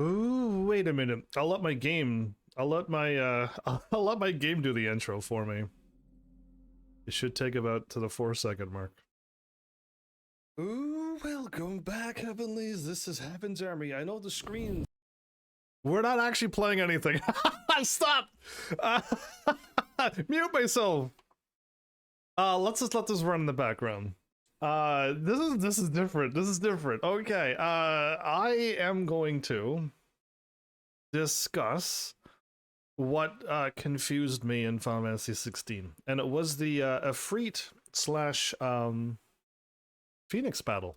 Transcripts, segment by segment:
Ooh, wait a minute. I'll let my game. I'll let my I'll let my game do the intro for me. It should take about to the 4-second mark. Ooh, welcome back, Heavenlies. This is Heaven's Army. I know the screen. We're not actually playing anything. Stop! Mute myself. Let's just let this run in the background. This is different. This is different. Okay. I am going to discuss what confused me in Final Fantasy 16, and it was the Ifrit slash Phoenix battle.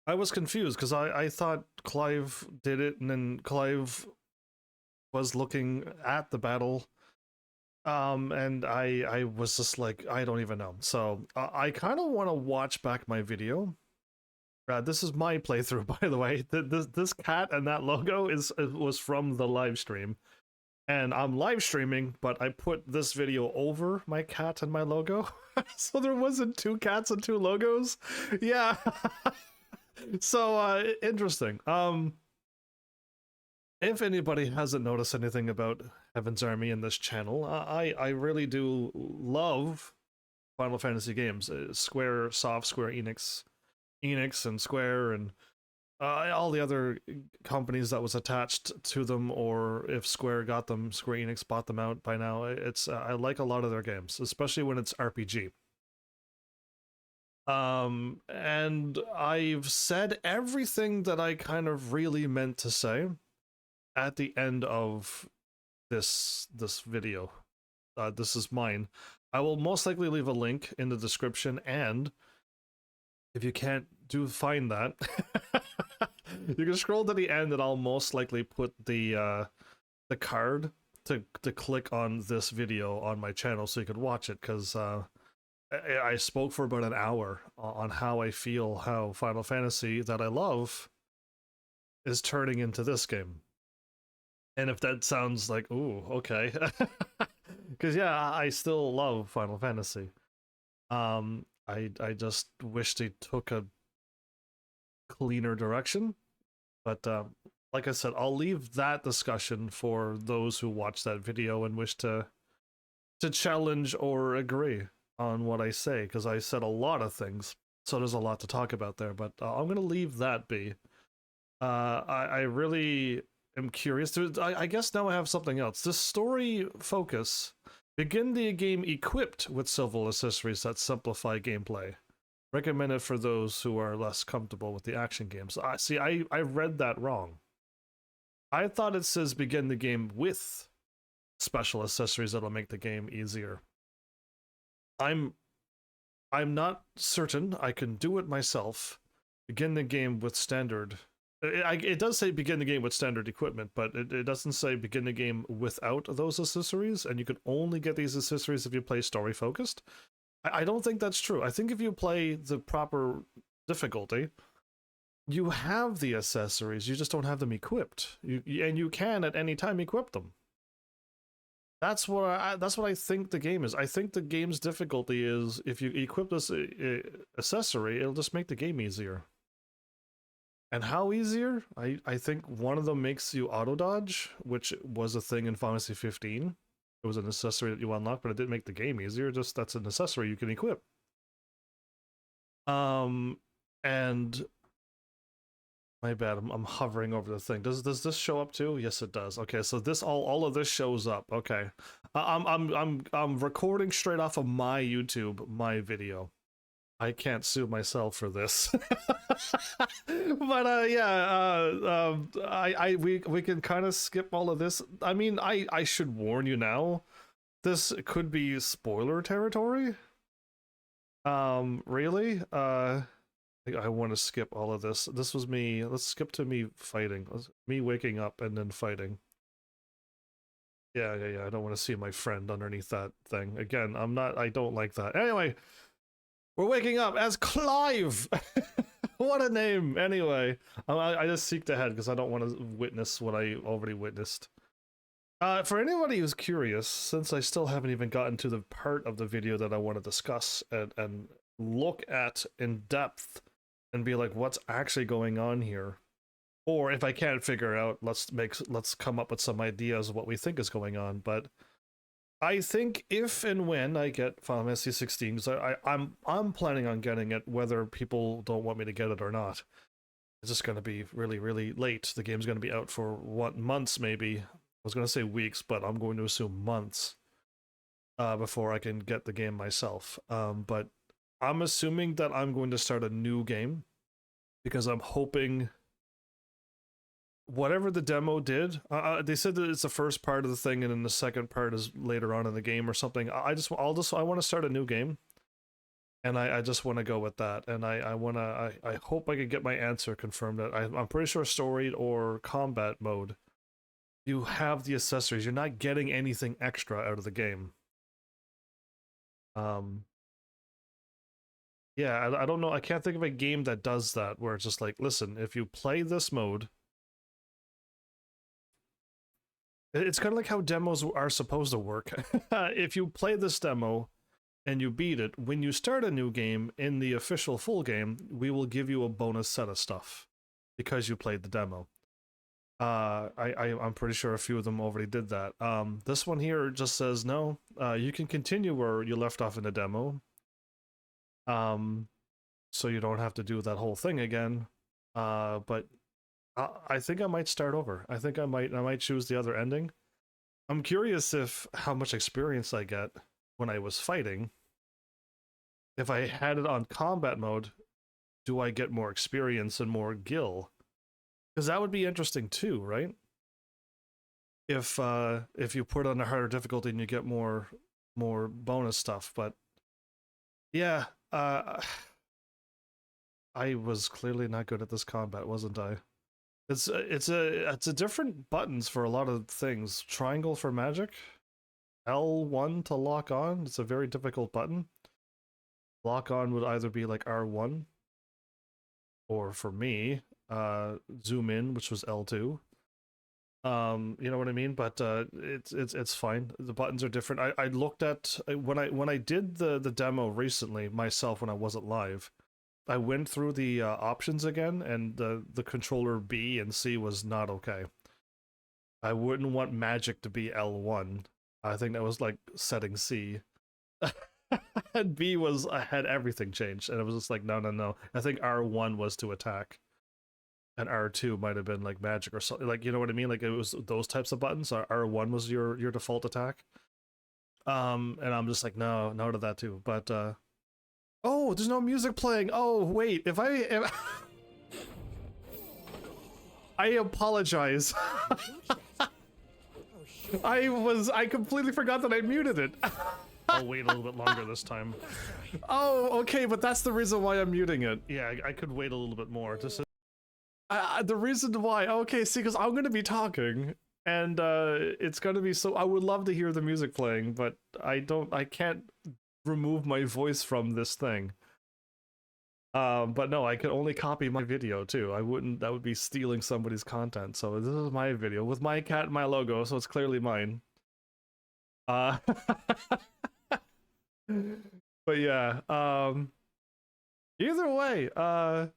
I was confused because I thought Clive did it, and then Clive was looking at the battle, and I was just like, I don't even know. So I kind of want to watch back my video. This is my playthrough, by the way. This cat and that logo was from the live stream. And I'm live streaming, but I put this video over my cat and my logo. So there wasn't two cats and two logos. Yeah. So interesting. If anybody hasn't noticed anything about Heaven's Army in this channel, I really do love Final Fantasy games. Square, Soft, Square Enix and Square, and all the other companies that was attached to them, or if Square got them, Square Enix bought them out by now. It's I like a lot of their games, especially when it's RPG. And I've said everything that I kind of really meant to say at the end of this video. This is mine. I will most likely leave a link in the description, and if you can't find that, you can scroll to the end, and I'll most likely put the card to click on this video on my channel so you could watch it, because I spoke for about an hour on how I feel how Final Fantasy that I love is turning into this game. And if that sounds like, ooh, okay. Because yeah, I still love Final Fantasy. I just wish they took a cleaner direction. But like I said, I'll leave that discussion for those who watch that video and wish to challenge or agree on what I say, because I said a lot of things, so there's a lot to talk about there. But I'm gonna leave that be. I really am curious. I guess now I have something else. This story focus. Begin the game equipped with civil accessories that simplify gameplay. Recommended for those who are less comfortable with the action games. I read that wrong. I thought it says begin the game with special accessories that'll make the game easier. I'm not certain I can do it myself. Begin the game with standard. It does say begin the game with standard equipment, but it doesn't say begin the game without those accessories, and you can only get these accessories if you play story focused. I don't think that's true. I think if you play the proper difficulty, you have the accessories, you just don't have them equipped. And you can at any time equip them. That's what I think the game is. I think the game's difficulty is if you equip this accessory, it'll just make the game easier. And how easier? I think one of them makes you auto dodge, which was a thing in Final Fantasy 15. It was an accessory that you unlocked, but it didn't make the game easier. Just that's an accessory you can equip. And my bad, I'm hovering over the thing. Does this show up too? Yes, it does. Okay, so this all of this shows up. Okay, I'm recording straight off of my YouTube, my video. I can't sue myself for this. But yeah, we can kind of skip all of this. I mean, I should warn you now, this could be spoiler territory. Really? I want to skip all of this. This was me. Let's skip to me fighting. Me waking up and then fighting. Yeah. I don't want to see my friend underneath that thing. Again, I don't like that. Anyway, we're waking up as Clive! What a name! Anyway, I just seeked ahead because I don't want to witness what I already witnessed. For anybody who's curious, since I still haven't even gotten to the part of the video that I want to discuss and look at in depth and be like, what's actually going on here? Or if I can't figure it out, let's come up with some ideas of what we think is going on. But I think if and when I get Final Fantasy 16, because I'm planning on getting it, whether people don't want me to get it or not. It's just going to be really, really late. The game's going to be out for months, maybe. I was going to say weeks, but I'm going to assume months before I can get the game myself. But I'm assuming that I'm going to start a new game because I'm hoping whatever the demo did. They said that it's the first part of the thing, and then the second part is later on in the game or something. I want to start a new game. And I just want to go with that, and I hope I can get my answer confirmed. That I'm pretty sure storied or combat mode, you have the accessories. You're not getting anything extra out of the game. Yeah, I don't know. I can't think of a game that does that, where it's just like, listen, if you play this mode, it's kind of like how demos are supposed to work. If you play this demo and you beat it, when you start a new game in the official full game, we will give you a bonus set of stuff because you played the demo. I'm pretty sure a few of them already did that. This one here just says no. You can continue where you left off in the demo. So you don't have to do that whole thing again. But I think I might start over. I think I might choose the other ending. I'm curious if how much experience I get when I was fighting. If I had it on combat mode, do I get more experience and more gil? Because that would be interesting too, right? If you put it on a harder difficulty and you get more bonus stuff. But yeah, I was clearly not good at this combat, wasn't I? It's a different buttons for a lot of things. Triangle for magic, L1 to lock on. It's a very difficult button. Lock on would either be like R1, or for me, zoom in, which was L2. You know what I mean? But it's fine. The buttons are different. I looked at when I did the demo recently myself when I wasn't live. I went through the options again, and the controller B and C was not okay. I wouldn't want magic to be L1. I think that was like setting C. And B was, I had everything changed, and it was just like, no. I think R1 was to attack, and R2 might have been like magic or something. Like, you know what I mean? Like, it was those types of buttons. R1 was your default attack. And I'm just like, no to that too. But oh, there's no music playing. Oh wait, if I apologize. I completely forgot that I muted it. I'll wait a little bit longer this time. Oh, okay, but that's the reason why I'm muting it. Yeah, I could wait a little bit more. Just the reason why. Okay, see, because I'm gonna be talking, and it's gonna be so. I would love to hear the music playing, but I can't remove my voice from this thing. But no, I could only copy my video too. I wouldn't. That would be stealing somebody's content. So this is my video with my cat and my logo, so it's clearly mine. But yeah, either way, I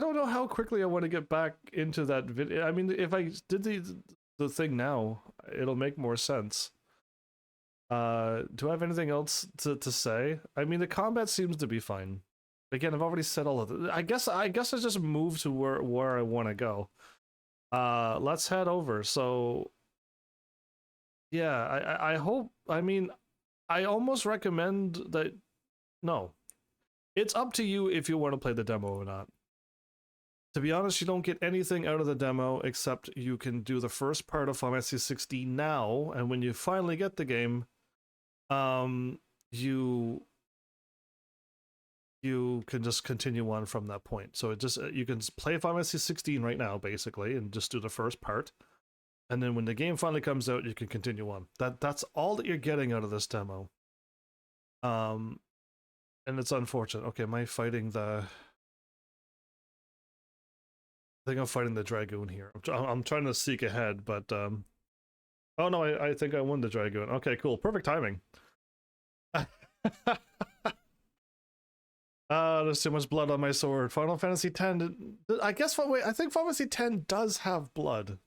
don't know how quickly I want to get back into that video. I mean, if I did the thing now, it'll make more sense. Do I have anything else to say? I mean, the combat seems to be fine. Again, I've already said all of it. I guess I just moved to where I want to go. Let's head over. So yeah, I hope, I mean, I almost recommend that, no. It's up to you if you want to play the demo or not. To be honest, you don't get anything out of the demo except you can do the first part of Final Fantasy 16 now, and when you finally get the game, you can just continue on from that point. So it just, you can play Final Fantasy 16 right now, basically, and just do the first part. And then when the game finally comes out, you can continue on. That's all that you're getting out of this demo. And it's unfortunate. Okay, am I fighting the... I think I'm fighting the Dragoon here. I'm trying to seek ahead, but... Oh no, I think I won the Dragoon. Okay, cool. Perfect timing. There's too much blood on my sword. Final Fantasy X. I guess what? Wait, I think Final Fantasy X does have blood,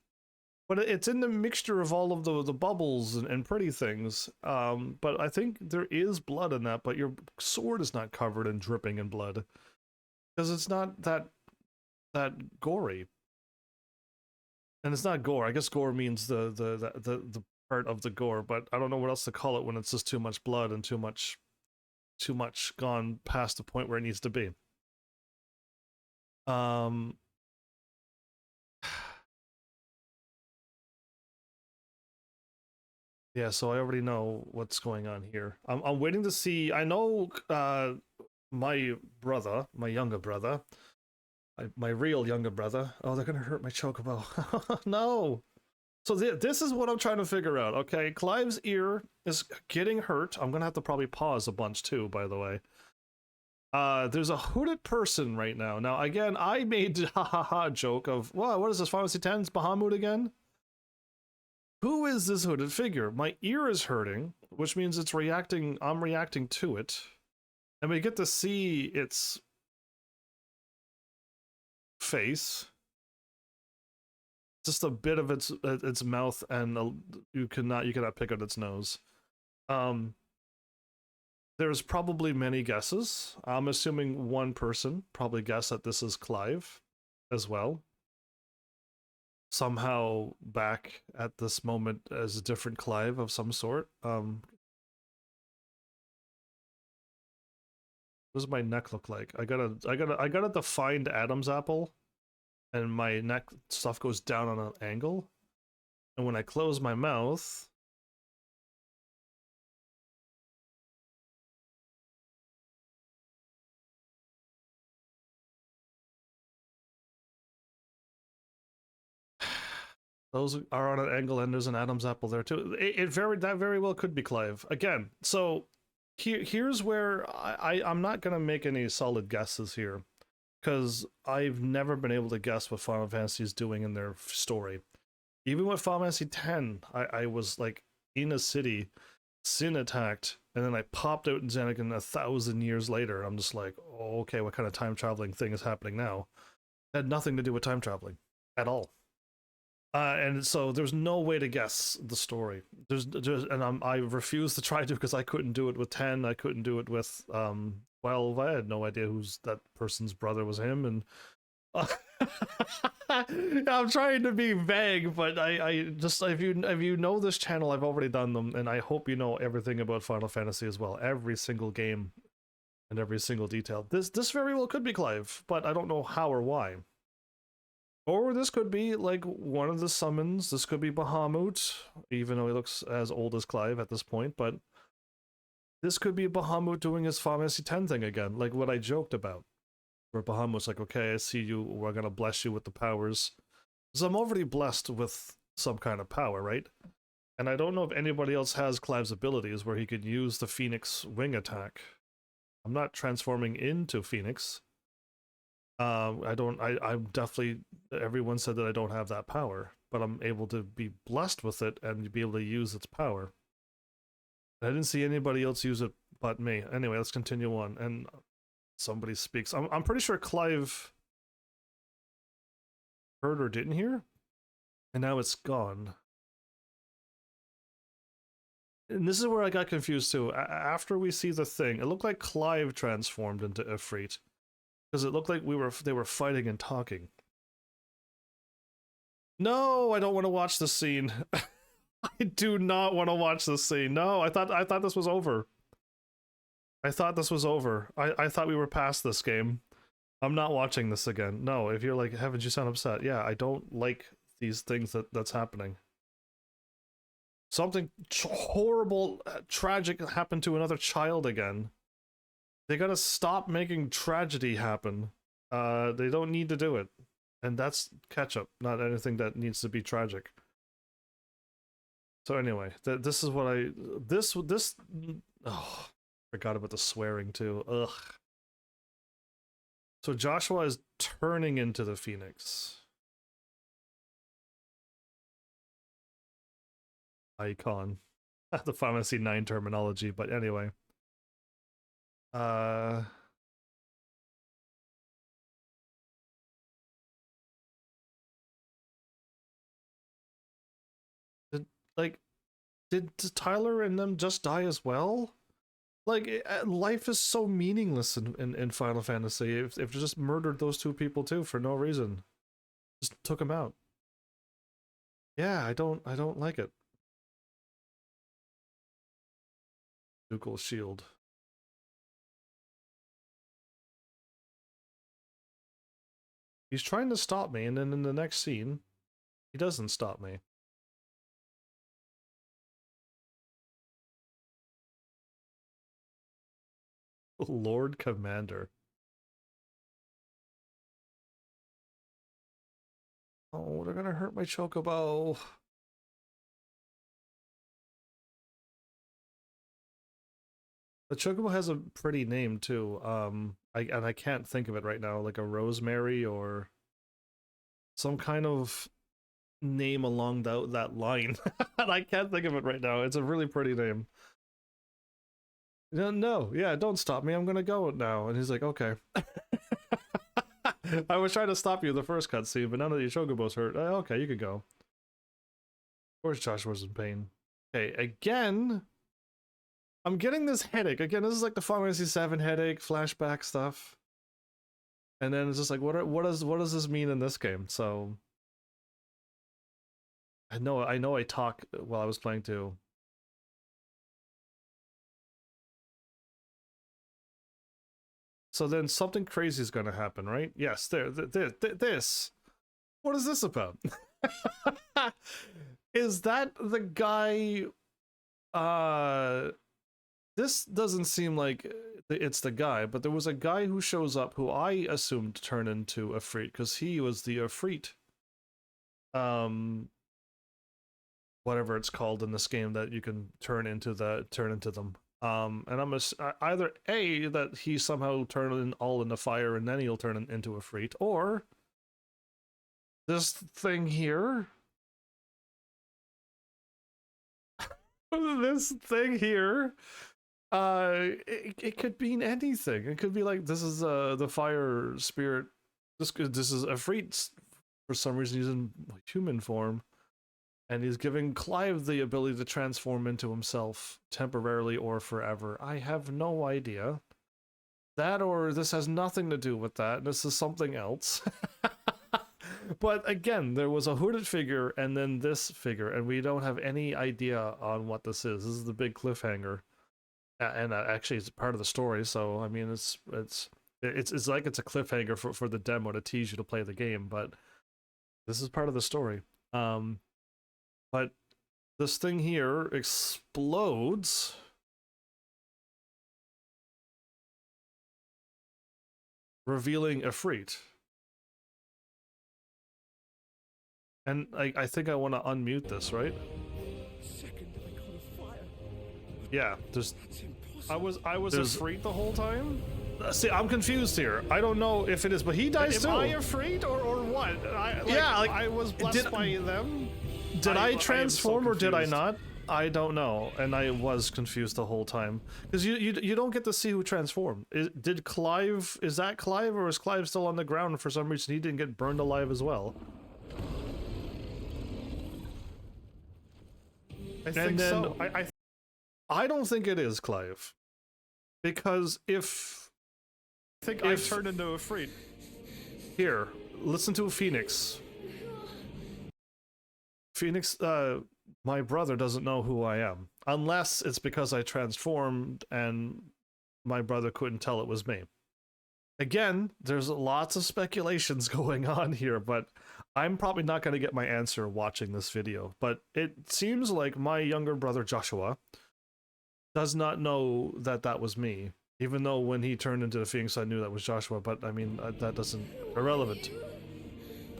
but it's in the mixture of all of the bubbles and pretty things. But I think there is blood in that, but your sword is not covered and dripping in blood because it's not that gory, and it's not gore. I guess gore means the part of the gore, but I don't know what else to call it when it's just too much blood and too much gone past the point where it needs to be. Um, yeah, so I already know what's going on here. I'm waiting to see. I know my brother, my younger brother, my real younger brother. Oh, they're gonna hurt my chocobo. No. So this is what I'm trying to figure out. Okay, Clive's ear is getting hurt. I'm gonna have to probably pause a bunch too, by the way. There's a hooded person right now. Now, again, I made ha ha ha joke of, wow, what is this, Final Fantasy X's Bahamut again? Who is this hooded figure? My ear is hurting, which means it's reacting, I'm reacting to it. And we get to see its face. Just a bit of its mouth, and you cannot pick out its nose. There's probably many guesses. I'm assuming one person probably guessed that this is Clive as well. Somehow back at this moment as a different Clive of some sort. What does my neck look like? I got a defined Adam's apple, and my neck stuff goes down on an angle. And when I close my mouth, those are on an angle, and there's an Adam's apple there too. That very well could be Clive again. So here's where I'm not gonna make any solid guesses here because I've never been able to guess what Final Fantasy is doing in their story. Even with Final Fantasy X, I was like in a city, Sin attacked, and then I popped out in Xanagan 1,000 years later. I'm just like, oh, okay, what kind of time traveling thing is happening now? It had nothing to do with time traveling at all. And so there's no way to guess the story. I refuse to try to because I couldn't do it with 10. I couldn't do it with 12. I had no idea who's that person's brother was him, and I'm trying to be vague, but I just if you know this channel, I've already done them, and I hope you know everything about Final Fantasy as well, every single game and every single detail. This very well could be Clive, but I don't know how or why. Or this could be like one of the summons. This could be Bahamut, even though he looks as old as Clive at this point. But this could be Bahamut doing his Final Fantasy X thing again, like what I joked about. Where Bahamut's like, okay, I see you, we're gonna bless you with the powers. So I'm already blessed with some kind of power, right? And I don't know if anybody else has Clive's abilities where he could use the Phoenix wing attack. I'm not transforming into Phoenix. I don't. I'm definitely. Everyone said that I don't have that power, but I'm able to be blessed with it and be able to use its power. I didn't see anybody else use it but me. Anyway, let's continue on. And somebody speaks. I'm pretty sure Clive heard or didn't hear, and now it's gone. And this is where I got confused too. After we see the thing, it looked like Clive transformed into Ifrit because it looked like they were fighting and talking. No, I don't want to watch this scene. I do not want to watch this scene. No, I thought this was over. I thought this was over. I thought we were past this game. I'm not watching this again. No, if you're like, haven't you sound upset? Yeah, I don't like these things that's happening. Something horrible, tragic happened to another child again. They gotta stop making tragedy happen. They don't need to do it. And that's ketchup, not anything that needs to be tragic. So anyway, this is what this oh, forgot about the swearing too. Ugh. So Joshua is turning into the Phoenix icon. The Final Fantasy 9 terminology, but anyway. Like, did Tyler and them just die as well? Like, life is so meaningless in Final Fantasy. If you just murdered those two people too for no reason, just took them out. Yeah, I don't like it. Ducal shield. He's trying to stop me, and then in the next scene, he doesn't stop me. Lord Commander. Oh, they're gonna hurt my chocobo. The chocobo has a pretty name too. I can't think of it right now, like a rosemary or some kind of name along that line. And I can't think of it right now. It's a really pretty name. No, yeah, don't stop me. I'm gonna go now. And he's like, okay. I was trying to stop you in the first cutscene, but now that your chocobo's hurt, okay, you can go. Of course Joshua's in pain. Okay, again, I'm getting this headache. Again, this is like the Final Fantasy VII headache, flashback stuff. And then it's just like, what does this mean in this game? So I know I talk while I was playing too. So then something crazy is gonna happen, right? Yes, this. What is this about? Is that the guy? This doesn't seem like it's the guy, but there was a guy who shows up who I assumed turned into Ifrit because he was the Ifrit. Whatever it's called in this game that you can turn into them. And I'm either A, that he somehow turned all into fire and then he'll turn into Ifrit, or this thing here. This thing here. It could mean anything. It could be like, this is the fire spirit. This is Ifrit for some reason using human form. And he's giving Clive the ability to transform into himself temporarily or forever. I have no idea. That or this has nothing to do with that. This is something else. But again, there was a hooded figure and then this figure, and we don't have any idea on what this is. This is the big cliffhanger. And actually it's part of the story, so I mean it's like it's a cliffhanger for the demo to tease you to play the game, but this is part of the story. But this thing here explodes. Revealing Ifrit. And I think I want to unmute this, right? Yeah, just I was Ifrit the whole time? See, I'm confused here. I don't know if it is, but he dies too. Am I Ifrit or what? I was blessed by them. Did I transform or did I not? I don't know, and I was confused the whole time because you don't get to see who transformed. Did Clive? Is that Clive, or is Clive still on the ground for some reason? He didn't get burned alive as well. I think so. I don't think it is Clive, because if I turned into a Ifrit. Here, listen to a Phoenix. Phoenix, my brother doesn't know who I am, unless it's because I transformed and my brother couldn't tell it was me. Again, there's lots of speculations going on here, but I'm probably not going to get my answer watching this video. But it seems like my younger brother Joshua does not know that that was me, even though when he turned into the Phoenix I knew that was Joshua, but I mean, that doesn't... irrelevant.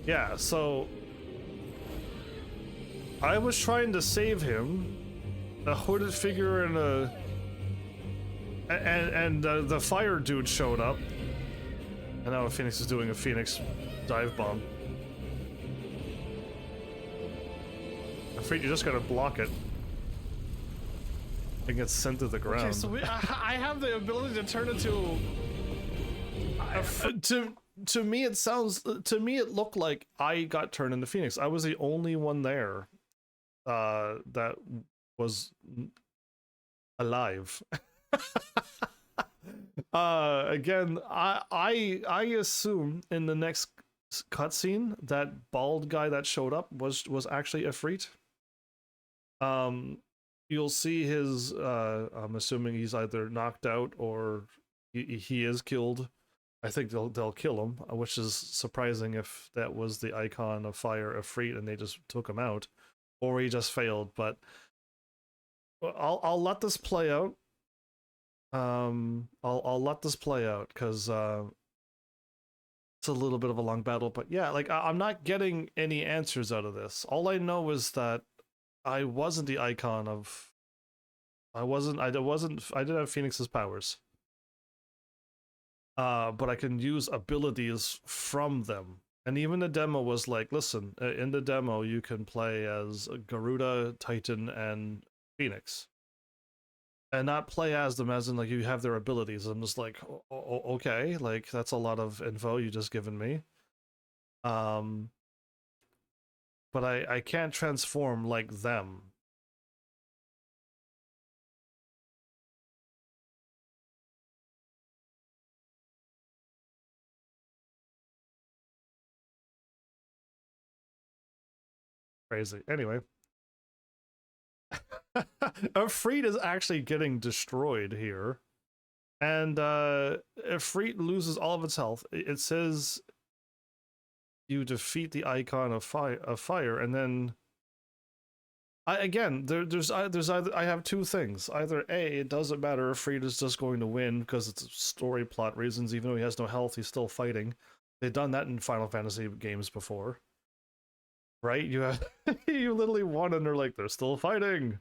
Yeah, so... I was trying to save him, a hooded figure and the fire dude showed up, and now Phoenix is doing a Phoenix dive bomb. I'm afraid you just gotta block it. It gets sent to the ground. Okay, so I have the ability to turn into... to me it sounds... to me it looked like I got turned into Phoenix. I was the only one there. that was alive. Again, I assume in the next cutscene that bald guy that showed up was actually Ifrit. You'll see his. I'm assuming he's either knocked out or he is killed. I think they'll kill him, which is surprising if that was the icon of fire Ifrit and they just took him out, or he just failed. But I'll let this play out. I'll let this play out because it's a little bit of a long battle. But yeah, like I'm not getting any answers out of this. All I know is that I wasn't the icon of. I didn't have Phoenix's powers. But I can use abilities from them. And even the demo was like, listen, in the demo you can play as Garuda, Titan, and Phoenix. And not play as them as in like you have their abilities. I'm just like, okay, like that's a lot of info you just given me. Um, but I can't transform like them. Crazy. Anyway. Ifrit is actually getting destroyed here. And Ifrit loses all of its health. It says you defeat the icon of fire, and then there's either I have two things. Either A, it doesn't matter if Ifrit is just going to win because it's story plot reasons. Even though he has no health, he's still fighting. They've done that in Final Fantasy games before, right? You have you literally won, and they're still fighting.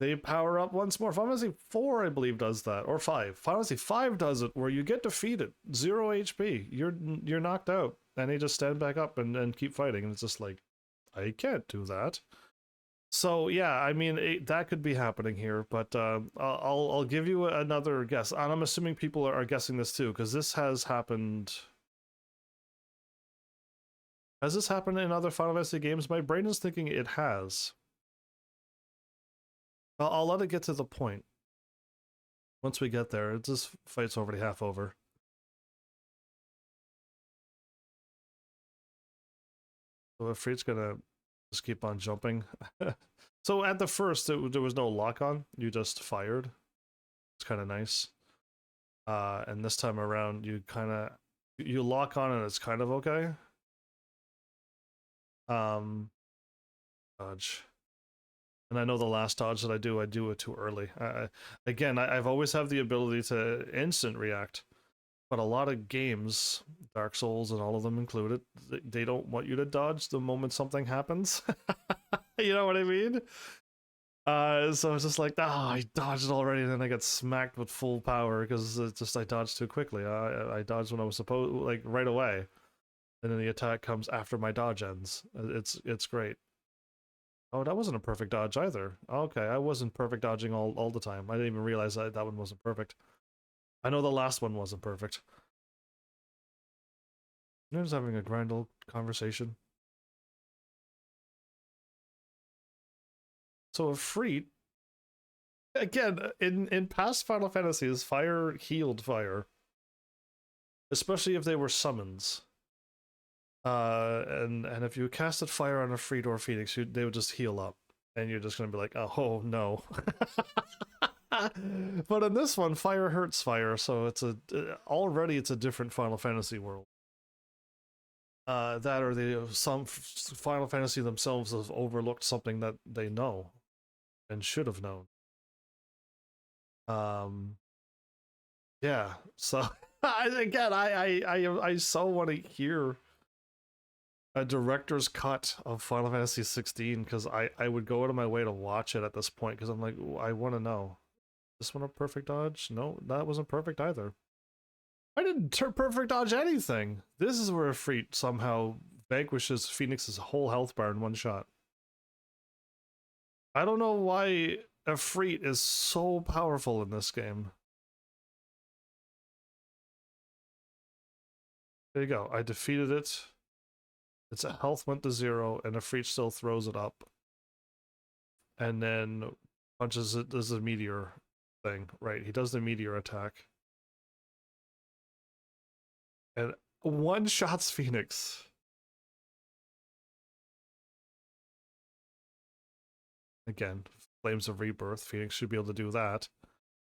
They power up once more. Final Fantasy 4, I believe, does that, or 5. Final Fantasy 5 does it, where you get defeated, 0 HP. You're knocked out, and they just stand back up and keep fighting. And it's just like, I can't do that. So yeah, I mean that could be happening here, but I'll give you another guess, and I'm assuming people are guessing this too, because this has happened. Has this happened in other Final Fantasy games? My brain is thinking it has. I'll let it get to the point. Once we get there, this fight's already half over. So Ifrit's gonna just keep on jumping. So at the first, there was no lock on. You just fired. It's kind of nice. And this time around, you lock on and it's kind of okay. Dodge. And I know the last dodge that I do it too early. I've always have the ability to instant react, but a lot of games, Dark Souls and all of them included, they don't want you to dodge the moment something happens. You know what I mean? So it's just like, I dodged it already, and then I get smacked with full power because I dodged too quickly. I dodged when I was supposed, like right away, and then the attack comes after my dodge ends. It's great. Oh, that wasn't a perfect dodge either. Okay, I wasn't perfect dodging all the time. I didn't even realize that one wasn't perfect. I know the last one wasn't perfect. You're just having a grand old conversation. So Ifrit, again, in past Final Fantasies, fire healed fire. Especially if they were summons. And if you casted fire on Ifrit or Phoenix, they would just heal up. And you're just gonna be like, oh no. But in this one, fire hurts fire, so already it's a different Final Fantasy world. That or some Final Fantasy themselves have overlooked something that they know and should have known. Yeah. So again, I so want to hear a director's cut of Final Fantasy 16 because I would go out of my way to watch it at this point because I'm like, I want to know. This one a perfect dodge? No, that wasn't perfect either. I didn't perfect dodge anything. This is where Ifrit somehow vanquishes Phoenix's whole health bar in one shot. I don't know why Ifrit is so powerful in this game. There you go. I defeated it. Its health went to 0, and Ifrit still throws it up. and then punches it. Does a meteor thing, right? He does the meteor attack, and one shots Phoenix. Again, Flames of Rebirth. Phoenix should be able to do that,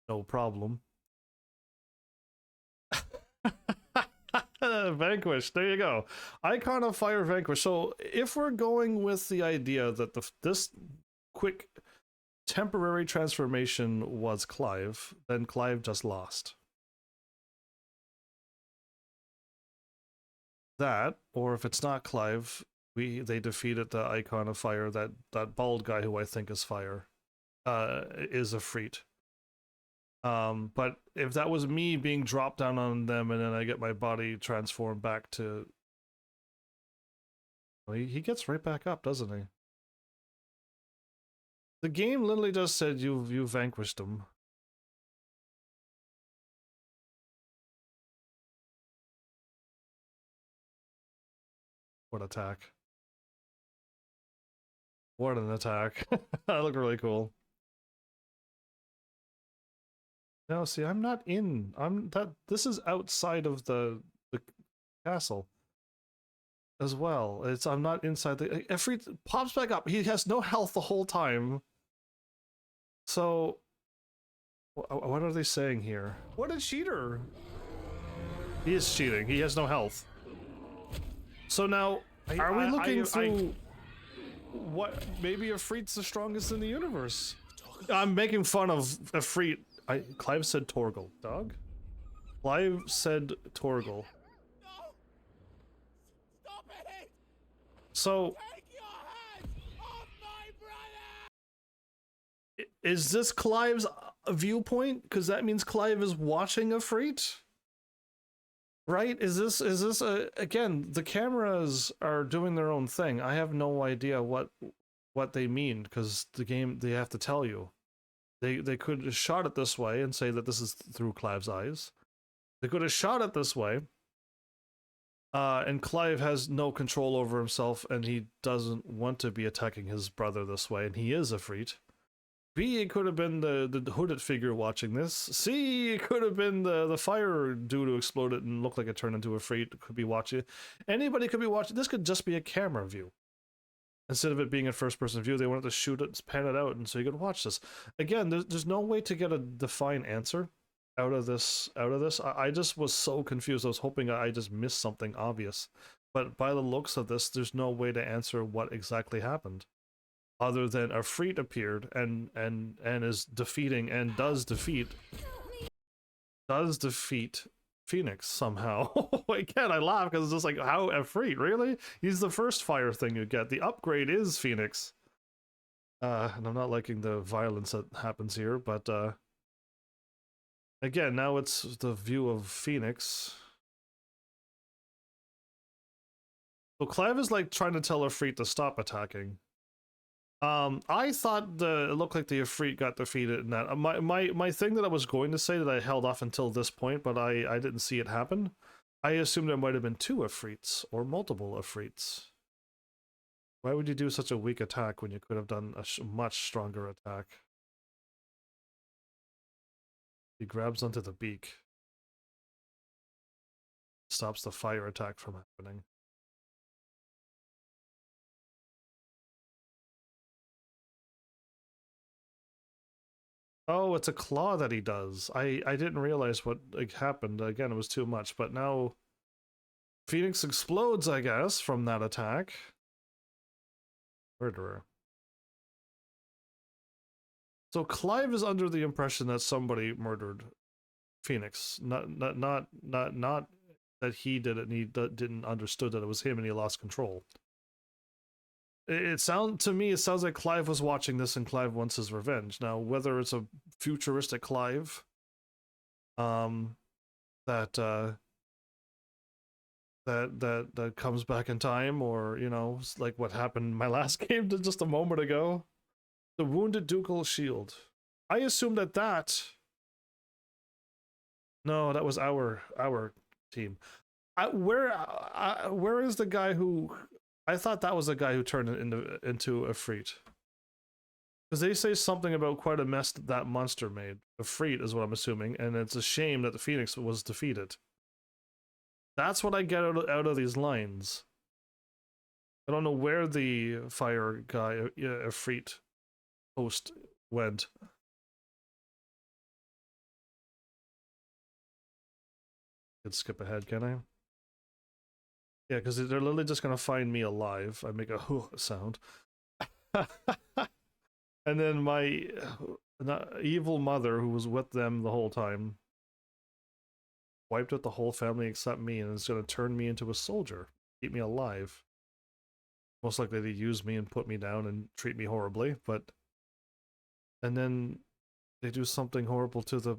no problem. Vanquish, there you go. Icon of Fire Vanquish. So if we're going with the idea that this quick temporary transformation was Clive, then Clive just lost. That, or if it's not Clive, they defeated the Icon of Fire, that bald guy who I think is Fire, is Ifrit. But if that was me being dropped down on them and then I get my body transformed back to... He gets right back up, doesn't he? The game literally just said you vanquished him. What attack. What an attack. That looked really cool. No, see, I'm not in. This is outside of the castle as well. I'm not inside the... Ifrit pops back up. He has no health the whole time. So what are they saying here? What a cheater. He is cheating. He has no health. So now, are we looking through what? Maybe Ifrit's the strongest in the universe. I'm making fun of Ifrit. Clive said Torgal. Dog? Clive said Torgal. No! Stop it! So, Take your hands off my brother! is this Clive's viewpoint? Because that means Clive is watching Ifrit? Right? Is this again, the cameras are doing their own thing. I have no idea what they mean, because the game, they have to tell you. They could have shot it this way and say that this is through Clive's eyes. They could have shot it this way, and Clive has no control over himself, and he doesn't want to be attacking his brother this way, and he is Ifrit. B, it could have been the hooded figure watching this. C, it could have been the fire dude who exploded and looked like it turned into Ifrit. Could be watching. Anybody could be watching. This could just be a camera view. Instead of it being a first-person view, they wanted to shoot it, pan it out, and so you could watch this. Again, there's no way to get a defined answer out of this. I just was so confused. I was hoping I just missed something obvious. But by the looks of this, there's no way to answer what exactly happened, other than Ifrit appeared and is defeating and does defeat Phoenix somehow. Again, I laugh because it's just like, how Ifrit, really? He's the first fire thing you get. The upgrade is Phoenix. And I'm not liking the violence that happens here, but again, now it's the view of Phoenix. So Clive is like trying to tell Ifrit to stop attacking. I thought it looked like the Ifrit got defeated in that. My thing that I was going to say that I held off until this point, but I didn't see it happen. I assumed there might have been two Ifrits or multiple Ifrits. Why would you do such a weak attack when you could have done a much stronger attack? He grabs onto the beak. Stops the fire attack from happening. Oh, it's a claw that he does. I didn't realize what happened. Again, it was too much, but now Phoenix explodes, I guess, from that attack. Murderer. So Clive is under the impression that somebody murdered Phoenix. Not that he did it and he didn't understood that it was him and he lost control. It sounds like Clive was watching this and Clive wants his revenge. Now, whether it's a futuristic Clive, that comes back in time, or like what happened in my last game just a moment ago, the wounded ducal shield. I assumed that. No, that was our team. Where is the guy who? I thought that was the guy who turned into Ifrit. Because they say something about quite a mess that monster made. Ifrit is what I'm assuming, and it's a shame that the Phoenix was defeated. That's what I get out of these lines. I don't know where the fire guy, Ifrit host went. Could skip ahead, can I? Yeah, because they're literally just gonna find me alive. I make a hoo sound. And then my evil mother, who was with them the whole time, wiped out the whole family except me, and is gonna turn me into a soldier, keep me alive. Most likely they use me and put me down and treat me horribly, but and then they do something horrible to the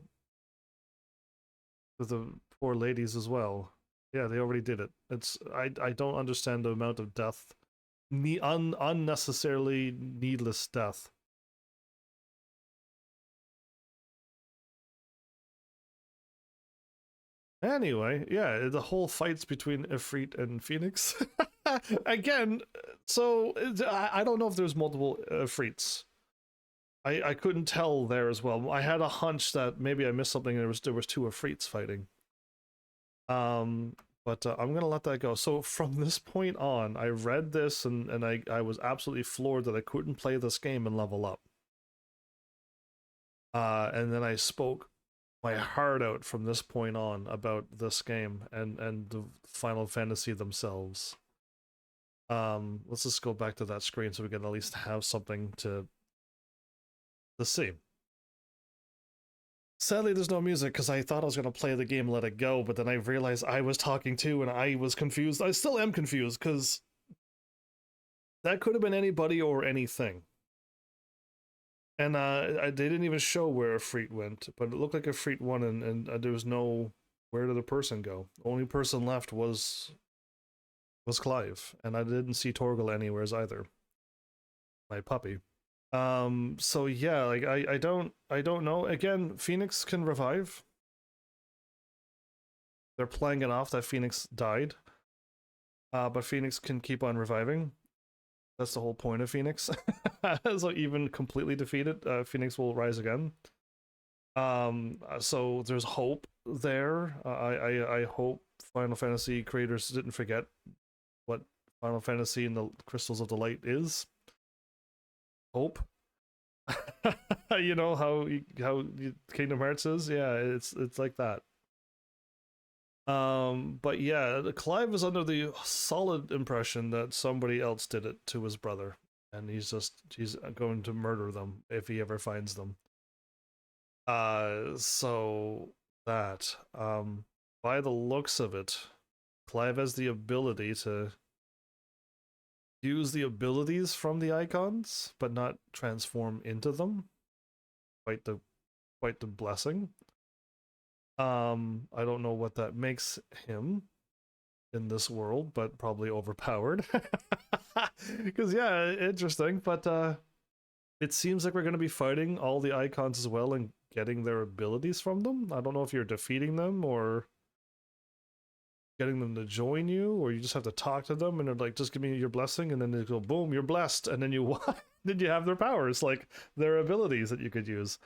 poor ladies as well. Yeah, they already did it. It's I don't understand the amount of death, unnecessarily needless death. Anyway, yeah, the whole fights between Ifrit and Phoenix. Again, so I don't know if there's multiple Ifrits. I couldn't tell there as well. I had a hunch that maybe I missed something. And there was two Ifrits fighting. But I'm gonna let that go. So from this point on, I read this and I was absolutely floored that I couldn't play this game and level up. And then I spoke my heart out from this point on about this game and the Final Fantasy themselves. Let's just go back to that screen so we can at least have something to see. Sadly, there's no music because I thought I was going to play the game, let it go, but then I realized I was talking too and I was confused. I still am confused because that could have been anybody or anything. And they didn't even show where Ifrit went, but it looked like Ifrit won, and there was no where did the person go. The only person left was Clive, and I didn't see Torgal anywheres either. My puppy. So yeah, like I don't know. Again, Phoenix can revive. They're playing it off that Phoenix died. But Phoenix can keep on reviving. That's the whole point of Phoenix. So even completely defeated, Phoenix will rise again. So there's hope there. I hope Final Fantasy creators didn't forget what Final Fantasy and the Crystals of the Light is. Hope. You know how Kingdom Hearts is? Yeah, it's like that. But yeah, Clive is under the solid impression that somebody else did it to his brother, and he's going to murder them if he ever finds them. So that by the looks of it, Clive has the ability to use the abilities from the icons, but not transform into them. Quite the blessing. I don't know what that makes him in this world, but probably overpowered. Because yeah, interesting. But it seems like we're going to be fighting all the icons as well and getting their abilities from them. I don't know if you're defeating them or getting them to join you, or you just have to talk to them and they're like, just give me your blessing, and then they go, boom, you're blessed, and then you then you have their powers, like their abilities that you could use.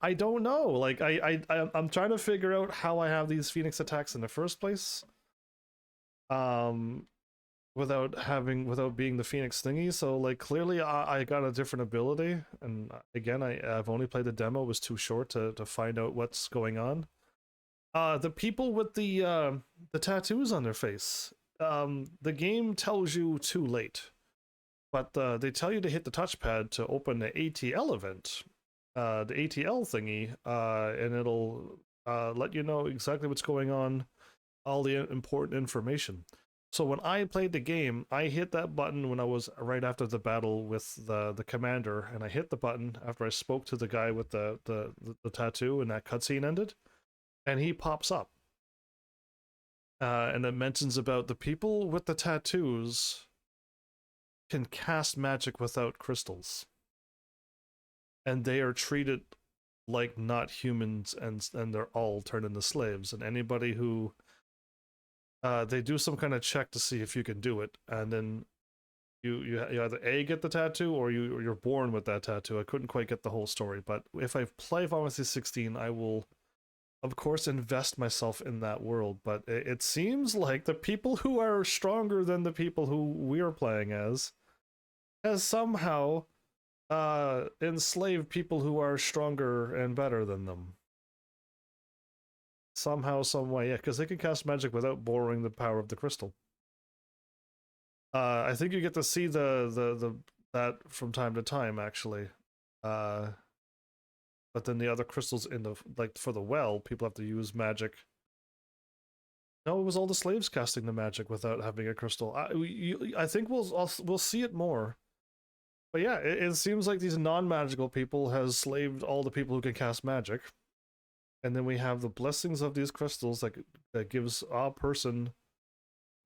I don't know. Like I'm trying to figure out how I have these Phoenix attacks in the first place. Without being the Phoenix thingy. So like clearly I got a different ability, and again I've only played the demo. It was too short to find out what's going on. The people with the tattoos on their face. The game tells you too late, but they tell you to hit the touchpad to open the ATL event, the ATL thingy, and it'll let you know exactly what's going on, all the important information. So when I played the game, I hit that button when I was right after the battle with the commander, and I hit the button after I spoke to the guy with the tattoo, and that cutscene ended, and he pops up. And it mentions about the people with the tattoos can cast magic without crystals, and they are treated like not humans, and they're all turned into slaves. And anybody who they do some kind of check to see if you can do it, and then you either A, get the tattoo, or you're born with that tattoo. I couldn't quite get the whole story, but if I play Final Fantasy 16, I will of course invest myself in that world. But it seems like the people who are stronger than the people who we're playing as has somehow enslaved people who are stronger and better than them. Somehow, some way, yeah, because they can cast magic without borrowing the power of the crystal. I think you get to see the that from time to time, actually. But then the other crystals in the, like, for the well, people have to use magic. No, it was all the slaves casting the magic without having a crystal. I think we'll see it more. But yeah, it seems like these non-magical people has slaved all the people who can cast magic. And then we have the blessings of these crystals that gives our person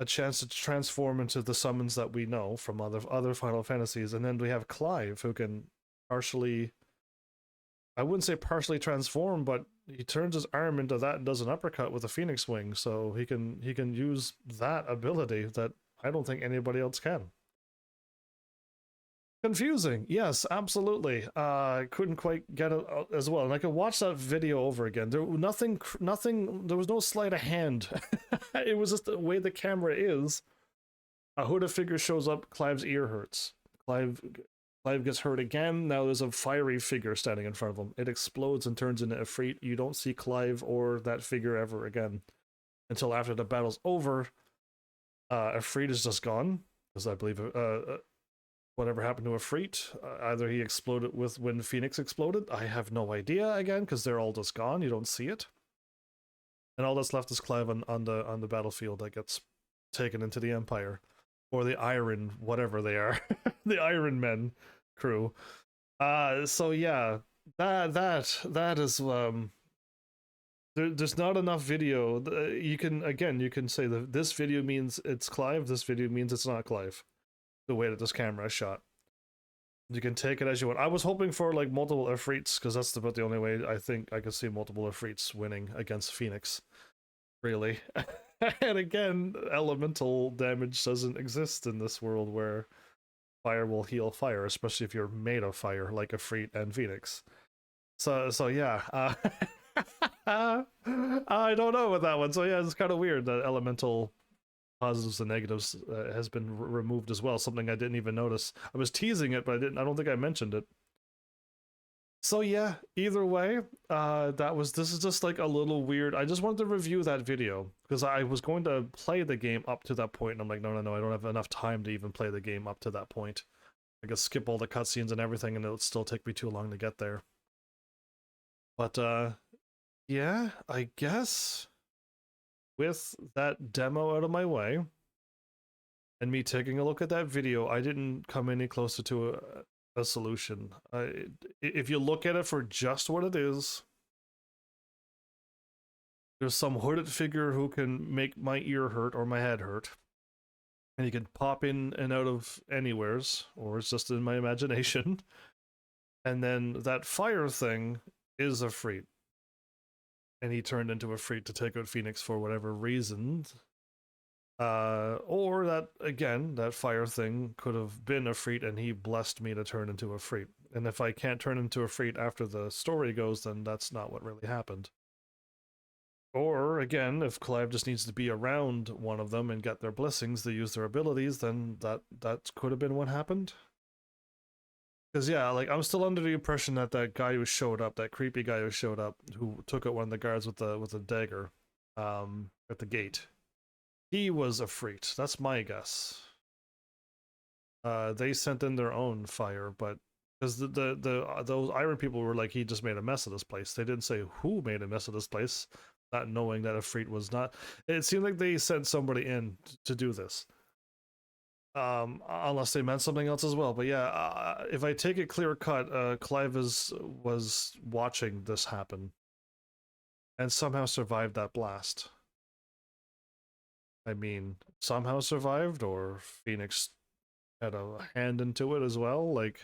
a chance to transform into the summons that we know from other Final Fantasies. And then we have Clive, who can partially, I wouldn't say partially transform, but he turns his arm into that and does an uppercut with a phoenix wing, so he can use that ability that I don't think anybody else can. Confusing, yes, absolutely. I couldn't quite get it as well, and I could watch that video over again. There nothing. There was no sleight of hand. It was just the way the camera is. A hooded figure shows up. Clive's ear hurts. Clive gets hurt again. Now there's a fiery figure standing in front of him. It explodes and turns into Ifrit. You don't see Clive or that figure ever again until after the battle's over. Ifrit is just gone, because I believe whatever happened to Ifrit, either he exploded with when Phoenix exploded. I have no idea again, because they're all just gone. You don't see it, and all that's left is Clive on the battlefield that gets taken into the Empire, or the Iron whatever they are, the Iron Men crew. So yeah, that is there's not enough video. You can say that this video means it's Clive, this video means it's not Clive. The way that this camera is shot, you can take it as you want. I was hoping for like multiple Ifrits, because that's about the only way I think I could see multiple Ifrits winning against Phoenix, really. And again, elemental damage doesn't exist in this world where fire will heal fire, especially if you're made of fire, like Ifrit and Phoenix. So yeah, I don't know with that one. So yeah, it's kind of weird that elemental positives and negatives has been removed as well. Something I didn't even notice. I was teasing it, but I don't think I mentioned it. So yeah, either way, this is just like a little weird. I just wanted to review that video because I was going to play the game up to that point, and I'm like, no, I don't have enough time to even play the game up to that point. I could skip all the cutscenes and everything, and it'll still take me too long to get there. But yeah, I guess with that demo out of my way and me taking a look at that video, I didn't come any closer to a solution. If you look at it for just what it is, there's some hooded figure who can make my ear hurt or my head hurt, and he can pop in and out of anywheres, or it's just in my imagination. And then that fire thing is Ifrit, and he turned into Ifrit to take out Phoenix for whatever reason. Or that, again, that fire thing could have been Ifrit and he blessed me to turn into Ifrit. And if I can't turn into Ifrit after the story goes, then that's not what really happened. Or, again, if Clive just needs to be around one of them and get their blessings to use their abilities, then that could have been what happened. Because yeah, like, I'm still under the impression that that guy who showed up, that creepy guy who showed up, who took out one of the guards with the dagger, at the gate, he was Ifrit. That's my guess. They sent in their own fire, but because those Iron people were like, he just made a mess of this place. They didn't say who made a mess of this place, not knowing that Ifrit was not. It seemed like they sent somebody in to do this. Unless they meant something else as well. But yeah, if I take it clear cut, Clive was watching this happen and somehow survived that blast. I mean, somehow survived, or Phoenix had a hand into it as well. Like,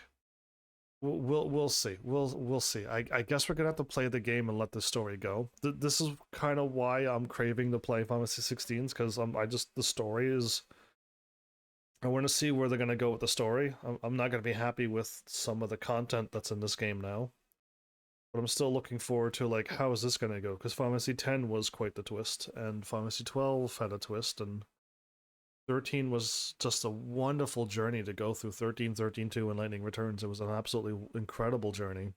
we'll see. We'll see. I guess we're gonna have to play the game and let the story go. This is kind of why I'm craving to play Final Fantasy 16s, because the story is I want to see where they're going to go with the story. I'm not going to be happy with some of the content that's in this game now, but I'm still looking forward to like how is this going to go? Because Final Fantasy X was quite the twist, and Final Fantasy 12 had a twist, and 13 was just a wonderful journey to go through. 13, 13-2, and Lightning Returns. It was an absolutely incredible journey.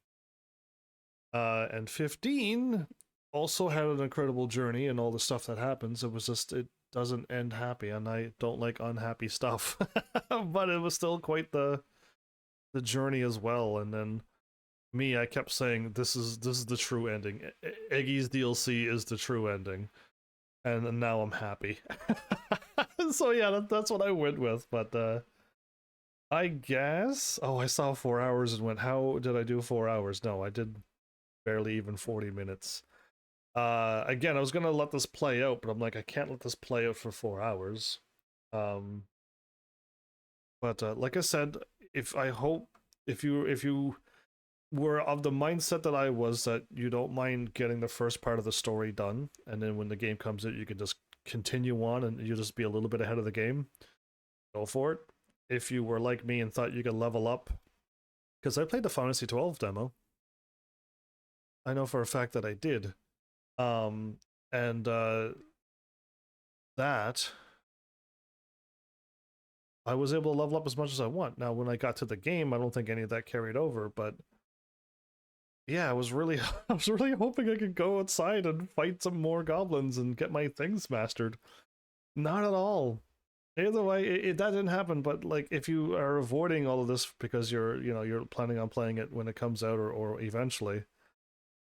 And 15 also had an incredible journey and all the stuff that happens. It was just, it doesn't end happy, and I don't like unhappy stuff. But it was still quite the journey as well. And then me, I kept saying this is the true ending. Eggy's DLC is the true ending, and now I'm happy. So yeah, that's what I went with. But I guess, oh, I saw 4 hours and went, how did I do 4 hours? No, I did barely even 40 minutes. Again, I was gonna let this play out, but I'm like, I can't let this play out for 4 hours. But like I said, if you were of the mindset that I was, that you don't mind getting the first part of the story done, and then when the game comes out, you can just continue on and you just be a little bit ahead of the game, go for it. If you were like me and thought you could level up, because I played the Final Fantasy 12 demo, I know for a fact that I did. And that I was able to level up as much as I want. Now, when I got to the game, I don't think any of that carried over, but yeah, I was really hoping I could go outside and fight some more goblins and get my things mastered. Not at all. Either way, that didn't happen. But like, if you are avoiding all of this because you're planning on playing it when it comes out, or eventually,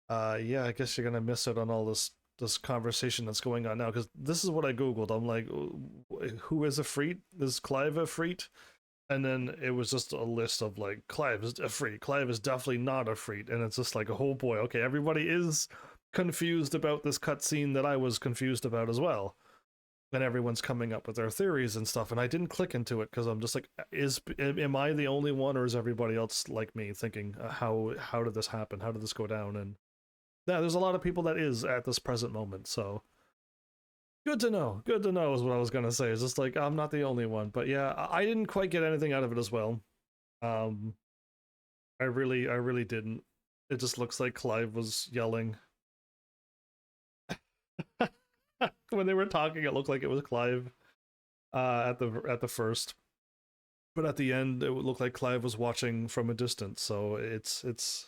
yeah, I guess you're gonna miss out on all this conversation that's going on now, because this is what I googled. I'm like, who is Ifrit? Is Clive Ifrit? And then it was just a list of like, Clive is Ifrit. Clive is definitely not Ifrit, and it's just like, oh boy, okay, everybody is confused about this cutscene that I was confused about as well. And everyone's coming up with their theories and stuff, and I didn't click into it because I'm just like, am I the only one, or is everybody else like me thinking, how did this happen? How did this go down? And yeah, there's a lot of people that is at this present moment, so good to know. Good to know is what I was gonna say. It's just like, I'm not the only one. But yeah, I didn't quite get anything out of it as well. Um, I really didn't. It just looks like Clive was yelling. When they were talking, it looked like it was Clive at the first. But at the end, it would look like Clive was watching from a distance. So it's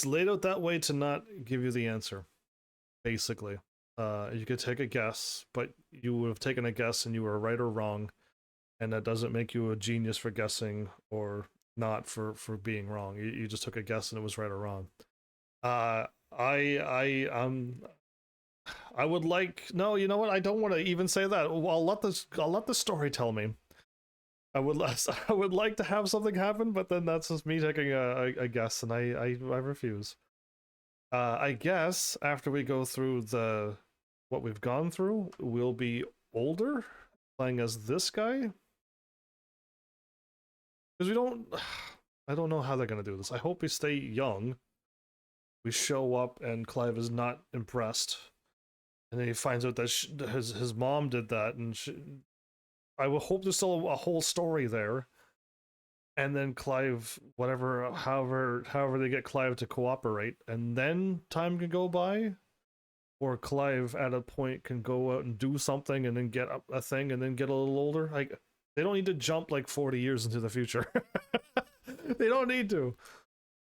laid out that way to not give you the answer, basically. You could take a guess, but you would have taken a guess and you were right or wrong, and that doesn't make you a genius for guessing or not for being wrong. You just took a guess and it was right or wrong. Uh, I would like, no, you know what? I don't want to even say that. I'll let the story tell me. I would like to have something happen, but then that's just me taking a guess, and I refuse. I guess after we go through what we've gone through, we'll be older, playing as this guy. Because we don't, I don't know how they're gonna do this. I hope we stay young. We show up and Clive is not impressed, and then he finds out that his mom did that, and I will hope there's still a whole story there. And then Clive, whatever, however they get Clive to cooperate, and then time can go by, or Clive at a point can go out and do something and then get a thing and then get a little older. Like, they don't need to jump like 40 years into the future. They don't need to.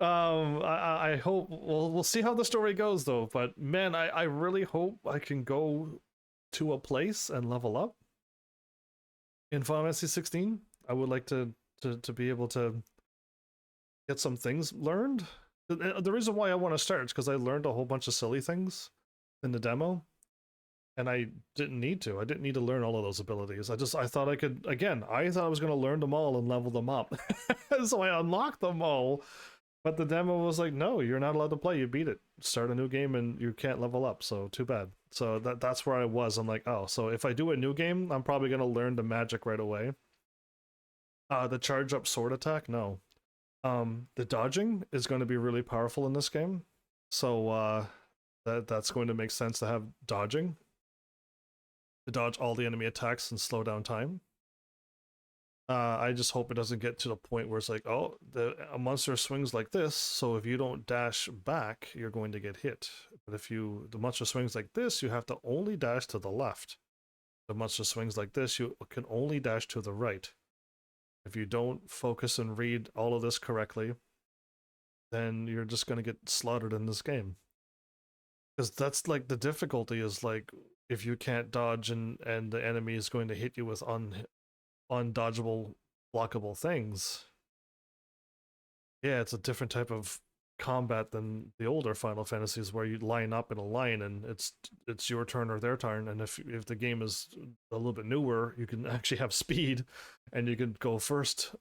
I hope, we'll see how the story goes though. But man, I really hope I can go to a place and level up in Final Fantasy 16. I would like to be able to get some things learned. The reason why I want to start is because I learned a whole bunch of silly things in the demo, and I didn't need to. I didn't need to learn all of those abilities. I thought I could, again, I thought I was going to learn them all and level them up. So I unlocked them all, but the demo was like, no, you're not allowed to play. You beat it. Start a new game and you can't level up, so too bad. So that's where I was. I'm like, oh, so if I do a new game, I'm probably going to learn the magic right away. The charge up sword attack, no. The dodging is going to be really powerful in this game, so that's going to make sense to have dodging to dodge all the enemy attacks and slow down time. I just hope it doesn't get to the point where it's like, oh, a monster swings like this, so if you don't dash back, you're going to get hit. But if the monster swings like this, you have to only dash to the left. The monster swings like this, you can only dash to the right. If you don't focus and read all of this correctly, then you're just going to get slaughtered in this game. Because that's like the difficulty is like if you can't dodge and the enemy is going to hit you with undodgeable, blockable things. Yeah, it's a different type of combat than the older Final Fantasies where you line up in a line and it's your turn or their turn, and if the game is a little bit newer, you can actually have speed and you can go first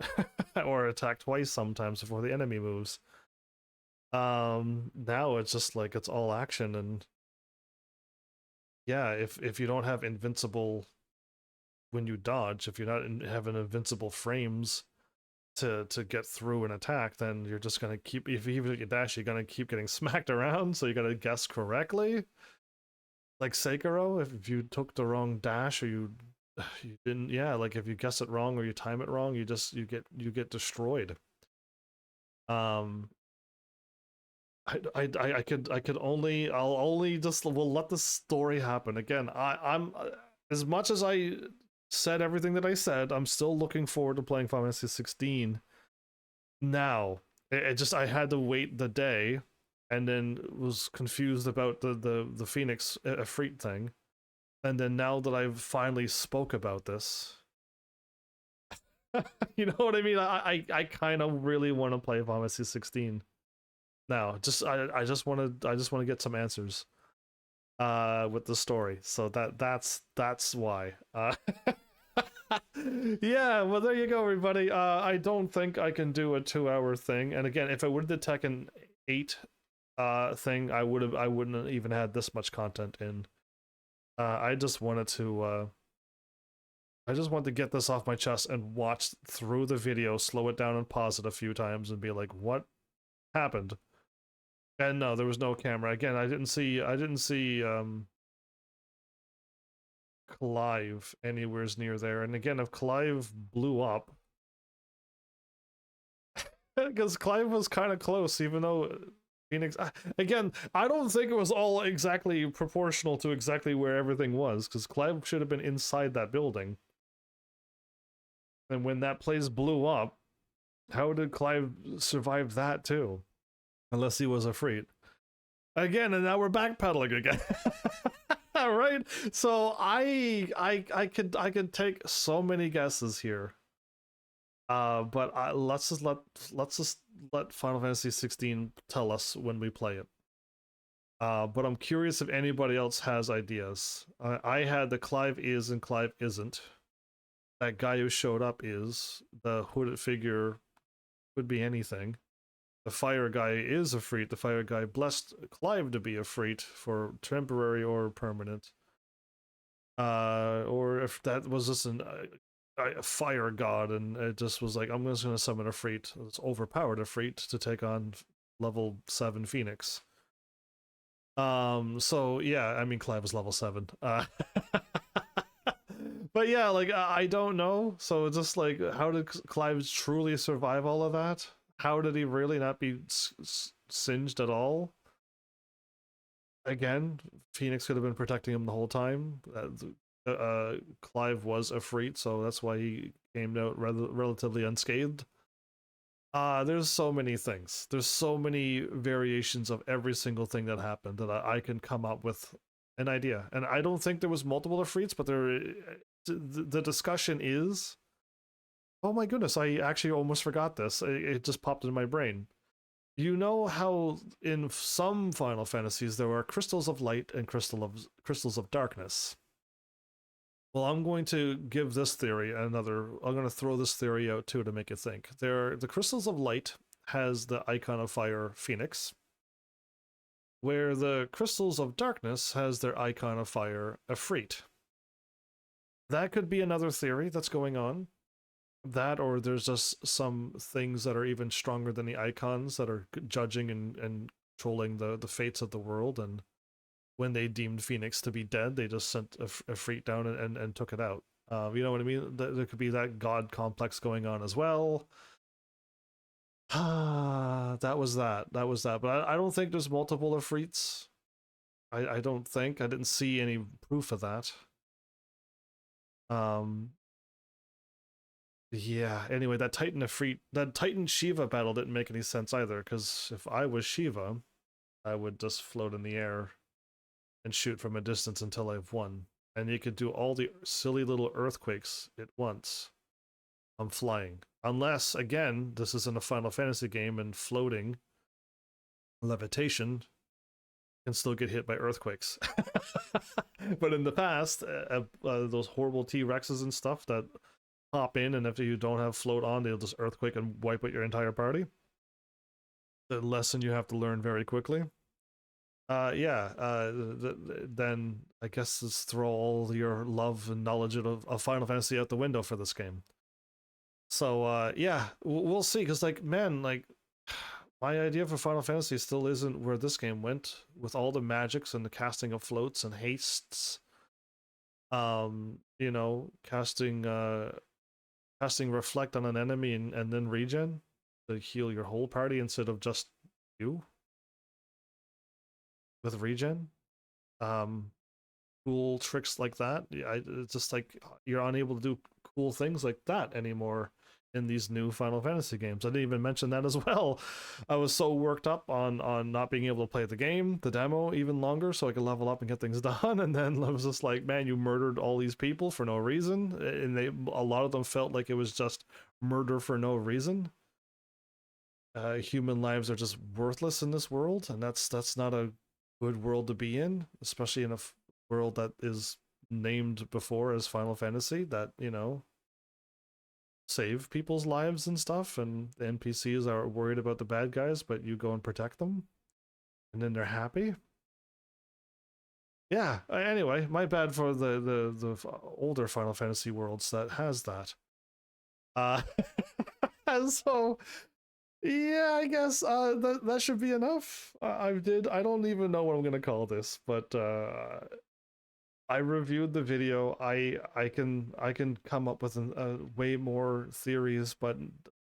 or attack twice sometimes before the enemy moves. Now it's just like it's all action, and yeah, if you don't have invincible when you dodge, if you're not having invincible frames to get through an attack, then you're just gonna keep, if even if you dash, you're gonna keep getting smacked around, so you gotta guess correctly. Like Sekiro, if you took the wrong dash or you didn't, yeah, like if you guess it wrong or you time it wrong, you get destroyed. Um I could only, I'll only just will let the story happen. Again, I'm as much as I said everything that I said, I'm still looking forward to playing Final Fantasy 16. Now, it just, I had to wait the day, and then was confused about the Phoenix Ifrit thing, and then now that I've finally spoke about this, you know what I mean? I kind of really want to play Final Fantasy 16 now. I just want to get some answers with the story. So that's why. Yeah, well there you go, everybody. I don't think I can do a 2-hour thing. And again, if I would have the Tekken 8 thing, I wouldn't have even had this much content in. I just wanted to get this off my chest and watch through the video, slow it down and pause it a few times and be like, what happened? And no, there was no camera. Again, I didn't see Clive anywhere near there. And again, if Clive blew up, because Clive was kind of close, even though Phoenix, again, I don't think it was all exactly proportional to exactly where everything was, because Clive should have been inside that building. And when that place blew up, how did Clive survive that too? Unless he was Ifrit. Again, and now we're backpedaling again. Right? So I could take so many guesses here. But let's just let Final Fantasy 16 tell us when we play it. But I'm curious if anybody else has ideas. I had the Clive is and Clive isn't. That guy who showed up is. The hooded figure could be anything. The fire guy is Ifrit. The fire guy blessed Clive to be Ifrit for temporary or permanent. Or if that was just a fire god and it just was like, I'm just going to summon Ifrit. It's overpowered Ifrit to take on level 7 Phoenix. So yeah, I mean Clive is level 7. But yeah, like I don't know. So it's just like, how did Clive truly survive all of that? How did he really not be singed at all? Again, Phoenix could have been protecting him the whole time. Clive was Ifrit, so that's why he came out relatively unscathed. There's so many things. There's so many variations of every single thing that happened that I can come up with an idea. And I don't think there was multiple Ifrits, but the discussion is, oh my goodness, I actually almost forgot this. It just popped in my brain. You know how in some Final Fantasies there are crystals of light and crystals of darkness. Well, I'm going to give this theory another. I'm going to throw this theory out too to make you think. The crystals of light has the icon of fire Phoenix, where the crystals of darkness has their icon of fire Ifrit. That could be another theory that's going on. That, or there's just some things that are even stronger than the icons that are judging and controlling the fates of the world, and when they deemed Phoenix to be dead, they just sent a Ifrit down and took it out. You know what I mean? There could be that god complex going on as well. That was that. That was that. But I don't think there's multiple Ifrits. I don't think. I didn't see any proof of that. Um, yeah, anyway, that Titan Ifrit, that Titan Shiva battle didn't make any sense either, because if I was Shiva, I would just float in the air and shoot from a distance until I've won. And you could do all the silly little earthquakes at once. I'm flying. Unless, again, this isn't a Final Fantasy game and floating, levitation, can still get hit by earthquakes. But in the past, those horrible T-Rexes and stuff that hop in, and if you don't have float on, they'll just earthquake and wipe out your entire party. The lesson you have to learn very quickly. Yeah, then I guess just throw all your love and knowledge of Final Fantasy out the window for this game. So yeah, we'll see. Because like, man, like my idea for Final Fantasy still isn't where this game went with all the magics and the casting of floats and hastes. You know, casting reflect on an enemy and then regen to heal your whole party instead of just you with regen. Um, cool tricks like that. It's just like you're unable to do cool things like that anymore in these new Final Fantasy games. I didn't even mention that as well. I was so worked up on not being able to play the game, the demo, even longer so I could level up and get things done. And then I was just like, man, you murdered all these people for no reason. And a lot of them felt like it was just murder for no reason. Human lives are just worthless in this world, and that's not a good world to be in, especially in a world that is named before as Final Fantasy, that, you know, save people's lives and stuff, and the NPCs are worried about the bad guys, but you go and protect them, and then they're happy. Yeah. Anyway, my bad for the older Final Fantasy worlds that has that. Uh, and so yeah, I guess that should be enough. I don't even know what I'm gonna call this, but I reviewed the video. I can come up with way more theories, but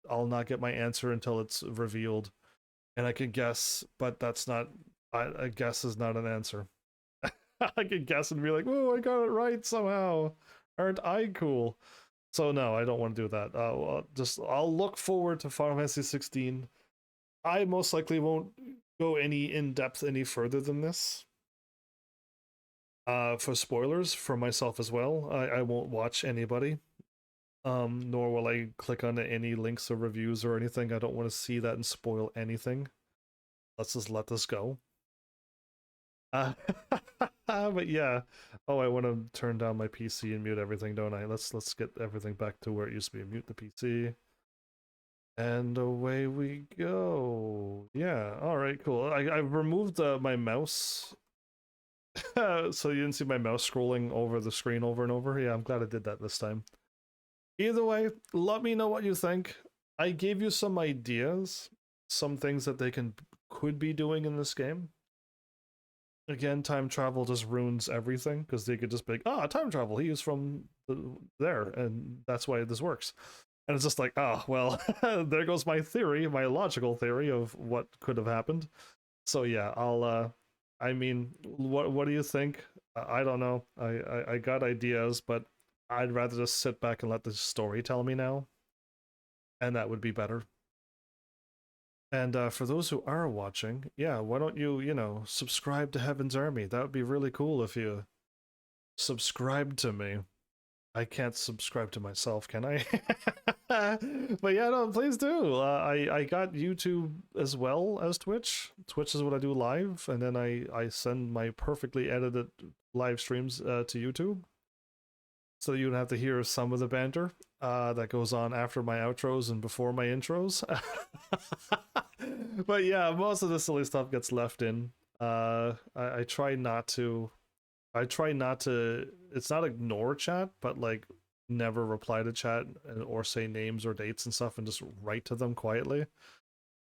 I'll not get my answer until it's revealed. And I can guess, but that's not. A guess is not an answer. I can guess and be like, "Oh, I got it right somehow." Aren't I cool? So no, I don't want to do that. I'll look forward to Final Fantasy 16. I most likely won't go any in depth any further than this. For spoilers for myself as well, I won't watch anybody. Nor will I click on any links or reviews or anything. I don't want to see that and spoil anything. Let's just let this go. Uh, but yeah. Oh, I want to turn down my PC and mute everything, don't I? Let's get everything back to where it used to be. Mute the PC. And away we go. Yeah, alright, cool. I've removed my mouse. So you didn't see my mouse scrolling over the screen over and over. Yeah, I'm glad I did that this time. Either way, let me know what you think. I gave you some ideas, some things that they could be doing in this game. Again, time travel just ruins everything, because they could just be like, time travel, he is from there, and that's why this works. And it's just like, well, there goes my theory, my logical theory of what could have happened. So yeah, I mean, what do you think? I don't know. I got ideas, but I'd rather just sit back and let the story tell me now, and that would be better. And for those who are watching, yeah, why don't you subscribe to Heaven's Army? That would be really cool if you subscribe to me. I can't subscribe to myself, can I? But yeah, no, please do. I got YouTube as well as Twitch. Twitch is what I do live, and then I send my perfectly edited live streams to YouTube, so you don't have to hear some of the banter that goes on after my outros and before my intros. But yeah, most of the silly stuff gets left in. I try not to. I try not to. It's not ignore chat, but like never reply to chat or say names or dates and stuff, and just write to them quietly.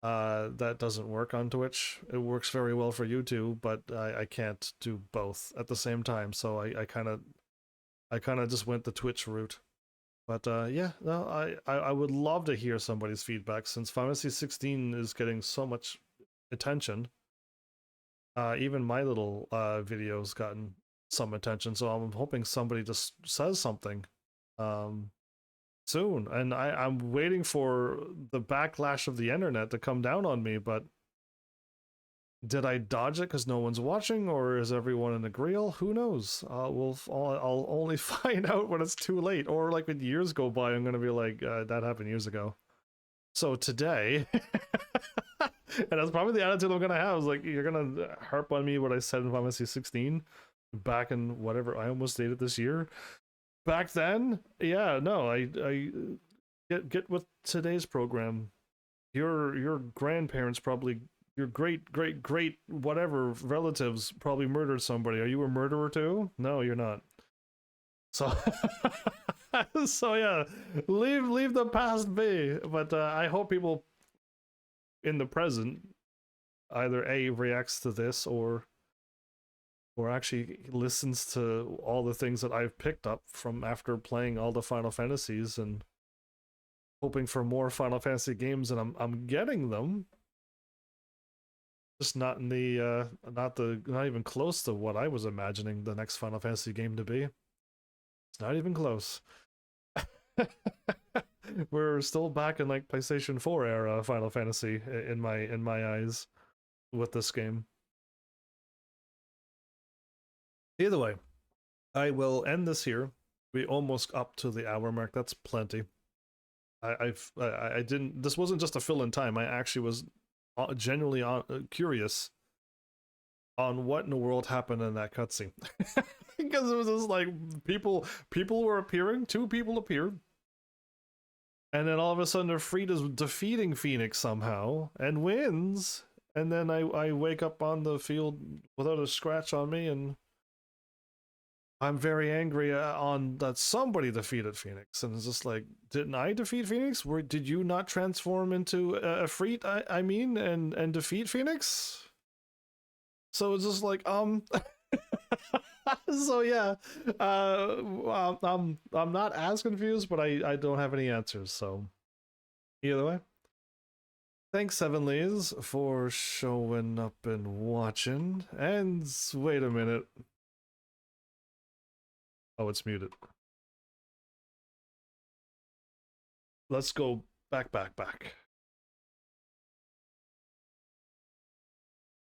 That doesn't work on Twitch. It works very well for YouTube, but I can't do both at the same time. So I kind of I kind of just went the Twitch route. But yeah, no, I would love to hear somebody's feedback since Final Fantasy 16 is getting so much attention. Even my little video's gotten some attention, so I'm hoping somebody just says something soon. And I'm waiting for the backlash of the internet to come down on me, but did I dodge it because no one's watching, or is everyone in agreeal? Who knows? I'll only find out when it's too late, or like when years go by, I'm gonna be like, that happened years ago. So today, and that's probably the attitude I'm gonna have. Is like, you're gonna harp on me what I said in Final Fantasy 16 back in whatever I almost dated this year. Back then, yeah, no, I get with today's program. Your grandparents probably, your great whatever relatives probably murdered somebody. Are you a murderer too? No, you're not. So so yeah, leave the past be. But I hope people in the present either A, reacts to this, or actually listens to all the things that I've picked up from after playing all the Final Fantasies and hoping for more Final Fantasy games, and I'm getting them. Just not in the not even close to what I was imagining the next Final Fantasy game to be. It's not even close. We're still back in like PlayStation 4 era Final Fantasy in my eyes with this game. Either way, I will end this here. We almost up to the hour mark. That's plenty. I didn't. This wasn't just a fill in time. I actually was genuinely curious on what in the world happened in that cutscene, because it was just like people were appearing. 2 people appeared, and then all of a sudden, Ifrit is defeating Phoenix somehow and wins. And then I wake up on the field without a scratch on me, and I'm very angry on that somebody defeated Phoenix, and it's just like, didn't I defeat Phoenix? Did you not transform into Ifrit? I mean, and defeat Phoenix? So it's just like, so yeah, I'm not as confused, but I don't have any answers. So either way, thanks Heavenlies for showing up and watching. And wait a minute. Oh, it's muted. Let's go back.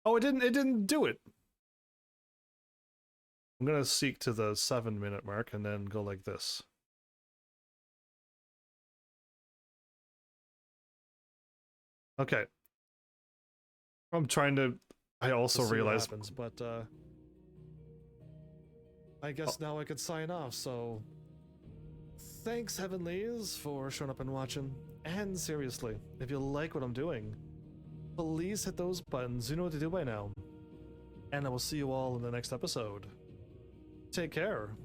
Oh, it didn't do it. I'm gonna seek to the 7-minute mark and then go like this. Okay. I'm trying to. I also realized, happens, but I guess now I could sign off. So thanks Heavenlies for showing up and watching. And seriously, if you like what I'm doing, please hit those buttons. You know what to do by now. And I will see you all in the next episode. Take care.